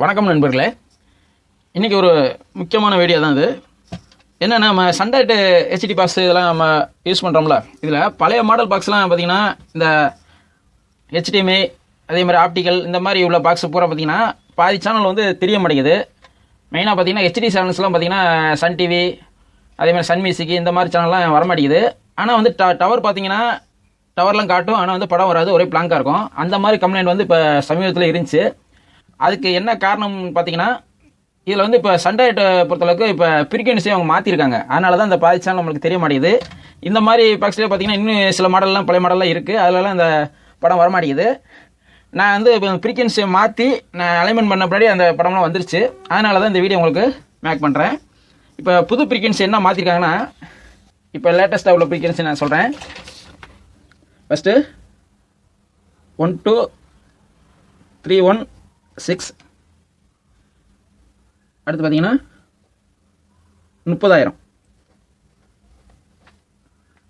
வணக்கம் நண்பர்களே. இன்றைக்கி ஒரு முக்கியமான வீடியோ தான் இது. என்னென்னா, நம்ம சன்டைரக்ட் ஹெச்டி பாக்ஸ் இதெல்லாம் நம்ம யூஸ் பண்ணுறோம்ல, இதில் பழைய மாடல் பாக்ஸ்லாம் பார்த்திங்கன்னா இந்த ஹெச்டிஎம்ஐ அதே மாதிரி ஆப்டிக்கல் இந்த மாதிரி உள்ள பாக்ஸ் பூரா பார்த்திங்கன்னா பாதி சேனல் வந்து தெரிய மாட்டேங்குது. மெயினாக பார்த்திங்கன்னா ஹெச்டி சேனல்ஸ்லாம் பார்த்திங்கன்னா சன் டிவி அதே மாதிரி சன் மியூசிக் இந்த மாதிரி சேனல்லாம் வரமாட்டேங்குது. ஆனால் வந்து டவர் பார்த்திங்கன்னா டவர்லாம் காட்டும், ஆனால் வந்து படம் வராது, ஒரே பிளாங்காக இருக்கும். அந்த மாதிரி கம்ப்ளைண்ட் வந்து இப்போ சமீபத்தில் இருந்துச்சு. அதுக்கு என்ன காரணம் பார்த்தீங்கன்னா, இதில் வந்து இப்போ சன்டைரக்ட் பொறுத்தளவுக்கு இப்போ ஃப்ரீக்வன்சி அவங்க மாற்றிருக்காங்க. அதனால தான் இந்த பாதி சேனல் நம்மளுக்கு தெரிய மாட்டேங்குது. இந்த மாதிரி பாக்ஸ்லேயே பார்த்தீங்கன்னா இன்னும் சில மாடல்லாம் பழைய மாடல்லாம் இருக்குது, அதிலலாம் இந்த படம் வரமாட்டேங்குது. நான் வந்து இப்போ ஃப்ரீக்வன்சியை மாற்றி நான் அலைன்மெண்ட் பண்ண பின்னாடி அந்த படம்லாம் வந்துருச்சு. அதனால தான் இந்த வீடியோ உங்களுக்கு மேக் பண்ணுறேன். இப்போ புது ஃப்ரீக்வன்சி என்ன மாற்றிருக்காங்கன்னா, இப்போ லேட்டஸ்ட்டாக உள்ள ஃப்ரீக்வன்சி நான் சொல்கிறேன். ஃபஸ்ட்டு 12316, அடுத்து பார்த்தீங்கன்னா 30,000,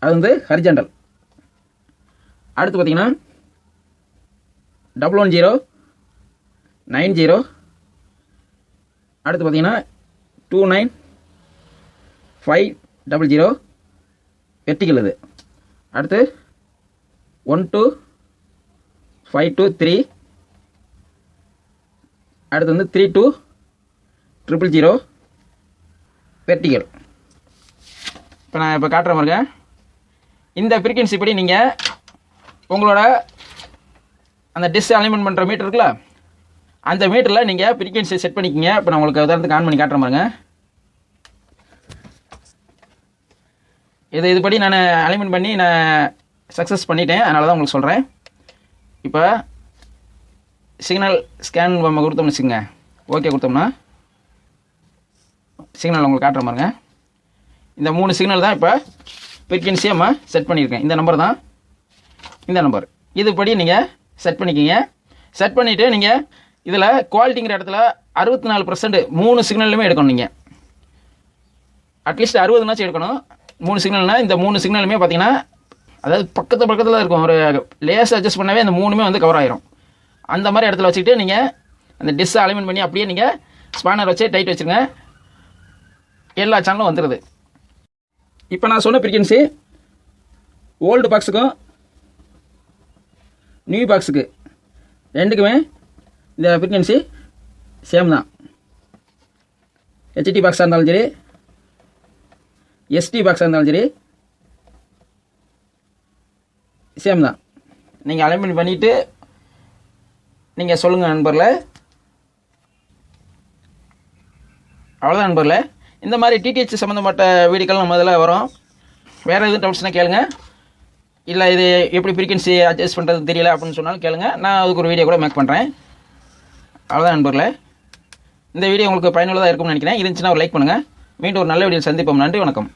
அது வந்து ஹரிஜாண்டல். அடுத்து பார்த்தீங்கன்னா 11090, அடுத்து பார்த்தீங்கன்னா 29500 வெர்டிகல். இது அடுத்து 12523, அடுத்து வந்து 32000 வெர்டிகல். இப்போ நான் இப்போ காட்டுற பாருங்க. இந்த ஃப்ரீக்வன்சி படி நீங்கள் உங்களோட அந்த டிஷ் அலைன்மெண்ட் பண்ணுற மீட்டர் இருக்குல்ல, அந்த மீட்டரில் நீங்கள் ஃப்ரீக்வன்சி செட் பண்ணிக்கிங்க. இப்போ நான் உங்களுக்கு உதாரணத்துக்கு ஆன் பண்ணி காட்டுற பாருங்க. இதுபடி நான் அலைன்மெண்ட் பண்ணி நான் சக்ஸஸ் பண்ணிட்டேன், அதனால தான் உங்களுக்கு சொல்கிறேன். இப்போ சிக்னல் ஸ்கேன் நம்ம கொடுத்தோம்னு வச்சுக்கோங்க, ஓகே கொடுத்தோம்னா சிக்னல் உங்களுக்கு காட்டுற பாருங்க. இந்த 3 சிக்னல் தான் இப்போ ஃப்ரீக்வன்சியை நம்ம செட் பண்ணியிருக்கேன். இந்த நம்பர் தான் இந்த நம்பர். இதுபடி நீங்கள் செட் பண்ணிக்கிங்க. செட் பண்ணிவிட்டு நீங்கள் இதில் குவாலிட்டிங்கிற இடத்துல 64% 3 சிக்னல்லுமே எடுக்கணும். நீங்கள் அட்லீஸ்ட் 60நாச்சும் எடுக்கணும். 3 சிக்னல்னால் இந்த 3 சிக்னலுமே பார்த்தீங்கன்னா, அதாவது பக்கத்தில் இருக்கும். ஒரு லேஸ் அட்ஜஸ்ட் பண்ணவே இந்த 3மே வந்து கவர் ஆகிரும். அந்த மாதிரி இடத்துல வச்சுக்கிட்டு நீங்கள் அந்த டிஷ்ஷை அலைன்மெண்ட் பண்ணி அப்படியே நீங்கள் ஸ்பானர் வச்சு டைட் வச்சுருங்க. எல்லா சேனலும் வந்துடுது. இப்போ நான் சொன்ன ஃப்ரீக்வன்சி ஓல்டு பாக்ஸுக்கும் நியூ பாக்ஸுக்கு ரெண்டுக்குமே இந்த ஃப்ரீக்வன்சி சேம் தான். ஹெச்டி பாக்ஸாக இருந்தாலும் சரி, எஸ்டி பாக்ஸாக இருந்தாலும் சரி, சேம் தான். நீங்கள் அலைன்மெண்ட் பண்ணிவிட்டு நீங்கள் சொல்லுங்கள் நண்பர்களே. அவ்வளோதான் நண்பர்களே. இந்த மாதிரி டிடிஹெச் சம்மந்தப்பட்ட வீடியோக்கள் நம்ம இதில் வரும். வேறு எதுவும் டவுட்ஸ்னால் கேளுங்க. இல்லை இது எப்படி ஃப்ரீக்வன்சி அட்ஜஸ்ட் பண்ணுறது தெரியல அப்படின்னு சொன்னாலும் கேளுங்க, நான் அதுக்கு ஒரு வீடியோ கூட மேக் பண்ணுறேன். அவ்வளோதான் நண்பர்களே. இந்த வீடியோ உங்களுக்கு பயனுள்ளதாக இருக்கும்னு நினைக்கிறேன். இருந்துச்சுன்னா ஒரு லைக் பண்ணுங்கள். மீண்டும் ஒரு நல்ல வீடியோ சந்திப்போம். நன்றி, வணக்கம்.